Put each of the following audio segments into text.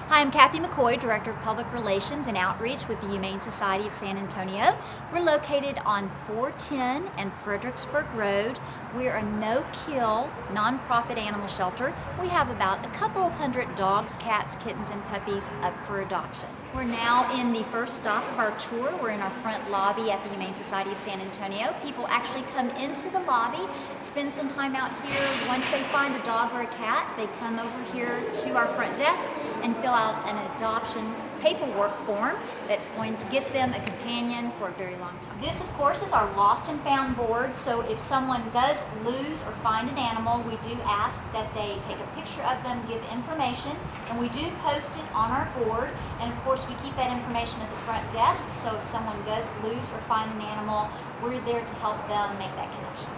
Hi, I'm Cathy McCoy, Director of Public Relations and Outreach with the Humane Society of San Antonio. We're located on 410 and Fredericksburg Rd. We're a no-kill, nonprofit animal shelter. We have about a couple of hundred dogs, cats, kittens, and puppies up for adoption. We're now in the first stop of our tour. We're in our front lobby at the Humane Society of San Antonio. People actually come into the lobby, spend some time out here. Once they find a dog or a cat, they come over here to our front desk and fill out an adoption paperwork form that's going to get them a companion for a very long time. This, of course, is our lost and found board, so if someone does lose or find an animal, we do ask that they take a picture of them, give information, and we do post it on our board. And of course, we keep that information at the front desk, so if someone does lose or find an animal, we're there to help them make that connection.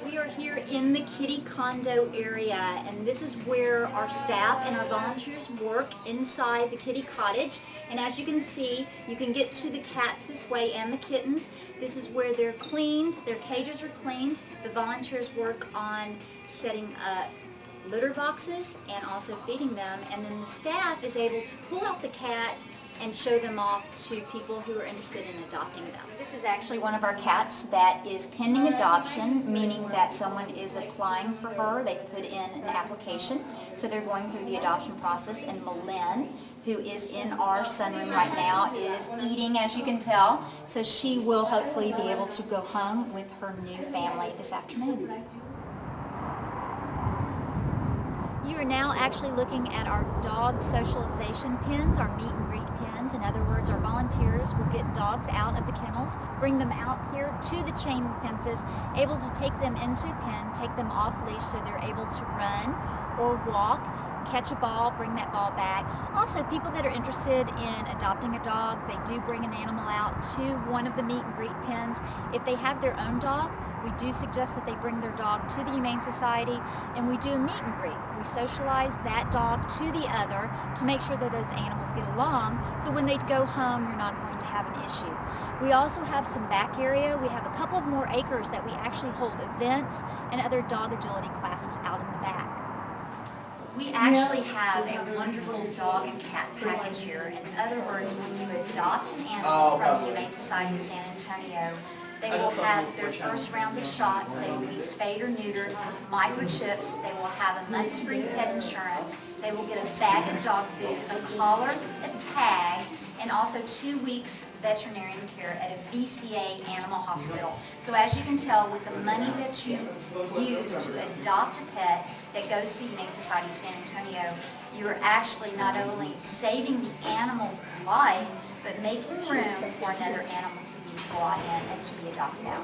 We are here in the kitty condo area, and this is where our staff and our volunteers work inside the kitty cottage. And as you can see, you can get to the cats this way and the kittens. This is where they're cleaned, their cages are cleaned. The volunteers work on setting up litter boxes and also feeding them, and then the staff is able to pull out the cats and show them off to people who are interested in adopting them. This is actually one of our cats that is pending adoption, meaning that someone is applying for her. They've put in an application, so they're going through the adoption process, and Malin, who is in our sunroom right now, is eating, as you can tell, so she will hopefully be able to go home with her new family this afternoon. You are now actually looking at our dog socialization pens, our meet and greet pens. In other words, our volunteers will get dogs out of the kennels, bring them out here to the chain fences, able to take them into a pen, take them off leash so they're able to run or walk, catch a ball, bring that ball back. Also, people that are interested in adopting a dog, they do bring an animal out to one of the meet and greet pens. If they have their own dog, we do suggest that they bring their dog to the Humane Society, and we do a meet and greet. We socialize that dog to the other to make sure that those animals get along, so when they go home, you're not going to have an issue. We also have some back area. We have a couple of more acres that we actually hold events and other dog agility classes out in the back. We actually have a wonderful dog and cat package here. In other words, when you adopt an animal from the Humane Society of San Antonio, they will have their first round of shots. They will be spayed or neutered, microchipped. They will have a month's free pet insurance. They will get a bag of dog food, a collar, a tag, and also 2 weeks veterinarian care at a VCA animal hospital. So as you can tell, with the money that you use to adopt a pet that goes to the Humane Society of San Antonio, you're actually not only saving the animal's life, but making room for another animal to be brought in and to be adopted out.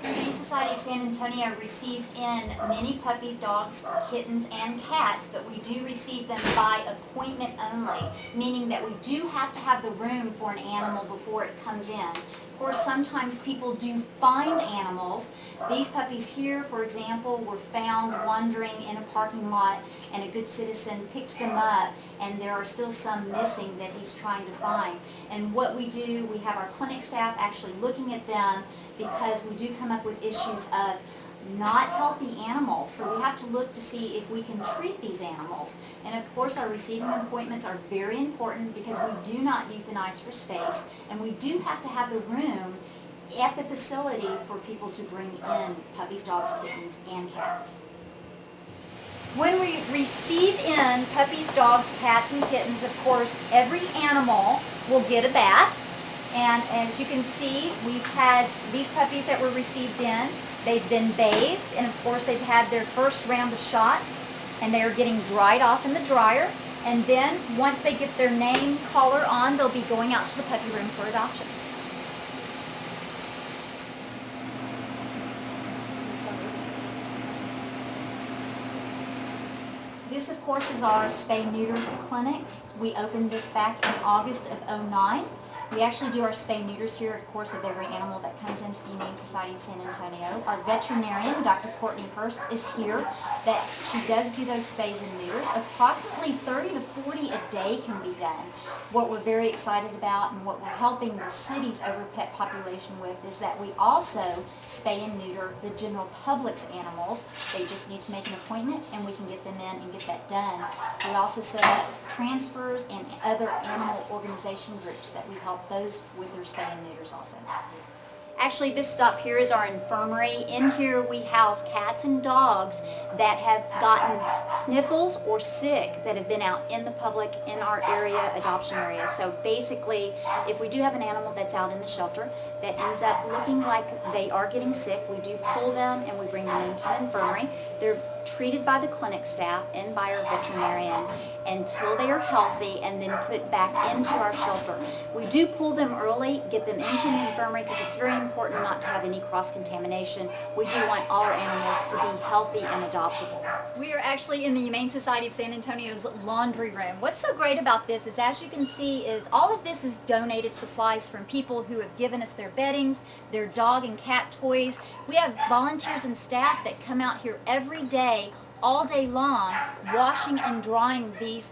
The Humane Society of San Antonio receives in many puppies, dogs, kittens, and cats, but we do receive them by appointment only, meaning that we do have to have the room for an animal before it comes in. Of course, sometimes people do find animals. These puppies here, for example, were found wandering in a parking lot, and a good citizen picked them up, and there are still some missing that he's trying to find. And what we do, we have our clinic staff actually looking at them, because we do come up with issues of not healthy animals, so we have to look to see if we can treat these animals. And of course, our receiving appointments are very important, because we do not euthanize for space, and we do have to have the room at the facility for people to bring in puppies, dogs, kittens, and cats. When we receive in puppies, dogs, cats, and kittens, of course, every animal will get a bath. And as you can see, we've had these puppies that were received in. They've been bathed, and of course they've had their first round of shots, and they are getting dried off in the dryer. And then once they get their name collar on, they'll be going out to the puppy room for adoption. This, of course, is our spay-neuter clinic. We opened this back in August of '09. We actually do our spay neuters here, of course, of every animal that comes into the Humane Society of San Antonio. Our veterinarian, Dr. Courtney Hurst, is here. That she does do those spays and neuters. Approximately 30 to 40 a day can be done. What we're very excited about and what we're helping the city's overpet population with is that we also spay and neuter the general public's animals. They just need to make an appointment and we can get them in and get that done. We also set up transfers and other animal organization groups that we help those with their spay and neuters also. Actually, this stop here is our infirmary. In here we house cats and dogs that have gotten sniffles or sick that have been out in the public in our area, adoption area. So basically, if we do have an animal that's out in the shelter that ends up looking like they are getting sick, we do pull them and we bring them into the infirmary. They're treated by the clinic staff and by our veterinarian until they are healthy and then put back into our shelter. We do pull them early, get them into the infirmary because it's very important not to have any cross-contamination. We do want all our animals to be healthy and adoptable. We are actually in the Humane Society of San Antonio's laundry room. What's so great about this is, as you can see, is all of this is donated supplies from people who have given us their beddings, their dog and cat toys. We have volunteers and staff that come out here every day, all day long, washing and drying these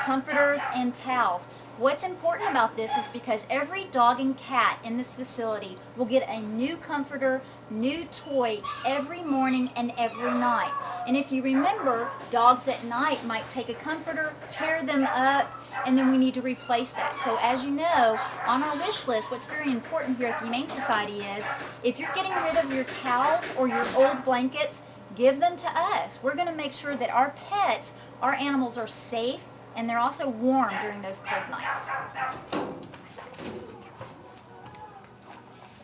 comforters and towels. What's important about this is because every dog and cat in this facility will get a new comforter, new toy every morning and every night. And if you remember, dogs at night might take a comforter, tear them up, and then we need to replace that. So as you know, on our wish list, what's very important here at the Humane Society is if you're getting rid of your towels or your old blankets, give them to us. We're going to make sure that our pets, our animals are safe and they're also warm during those cold nights.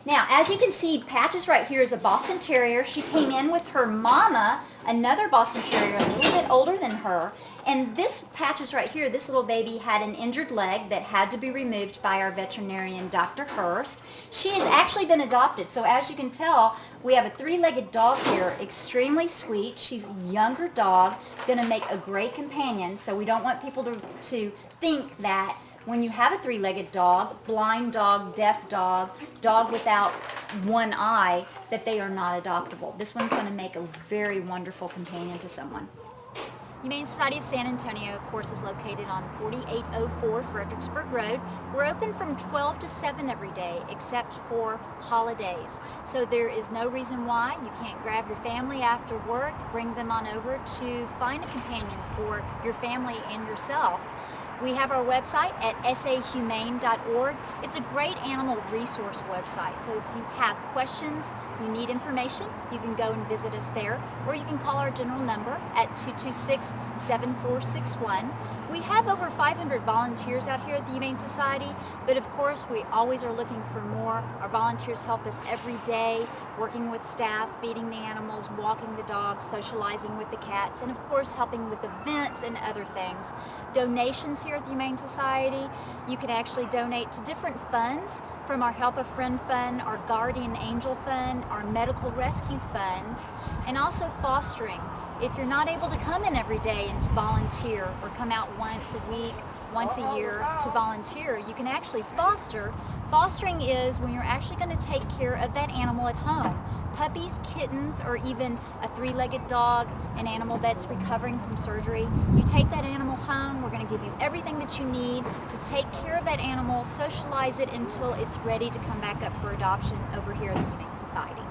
Now, as you can see, Patches right here is a Boston Terrier. She came in with her mama, another Boston Terrier, a little bit older than her. And this Patches right here, this little baby had an injured leg that had to be removed by our veterinarian, Dr. Hurst. She has actually been adopted. So as you can tell, we have a three-legged dog here, extremely sweet. She's a younger dog, going to make a great companion. So we don't want people to think that when you have a three-legged dog, blind dog, deaf dog, dog without one eye, that they are not adoptable. This one's going to make a very wonderful companion to someone. Humane Society of San Antonio, of course, is located on 4804 Fredericksburg Road. We're open from 12 to 7 every day, except for holidays. So there is no reason why you can't grab your family after work, bring them on over to find a companion for your family and yourself. We have our website at sahumane.org. It's a great animal resource website. So if you have questions, you need information, you can go and visit us there, or you can call our general number at 226-7461. We have over 500 volunteers out here at the Humane Society, but of course we always are looking for more. Our volunteers help us every day, working with staff, feeding the animals, walking the dogs, socializing with the cats, and of course helping with events and other things. Donations here at the Humane Society, you can actually donate to different funds, from our Help a Friend Fund, our Guardian Angel Fund, our Medical Rescue Fund, and also fostering. If you're not able to come in every day and to volunteer, or come out once a week, once a year to volunteer, you can actually foster. Fostering is when you're actually going to take care of that animal at home. Puppies, kittens, or even a three-legged dog, an animal that's recovering from surgery. You take that animal home, we're going to give you everything that you need to take care of that animal, socialize it until it's ready to come back up for adoption over here at the Humane Society.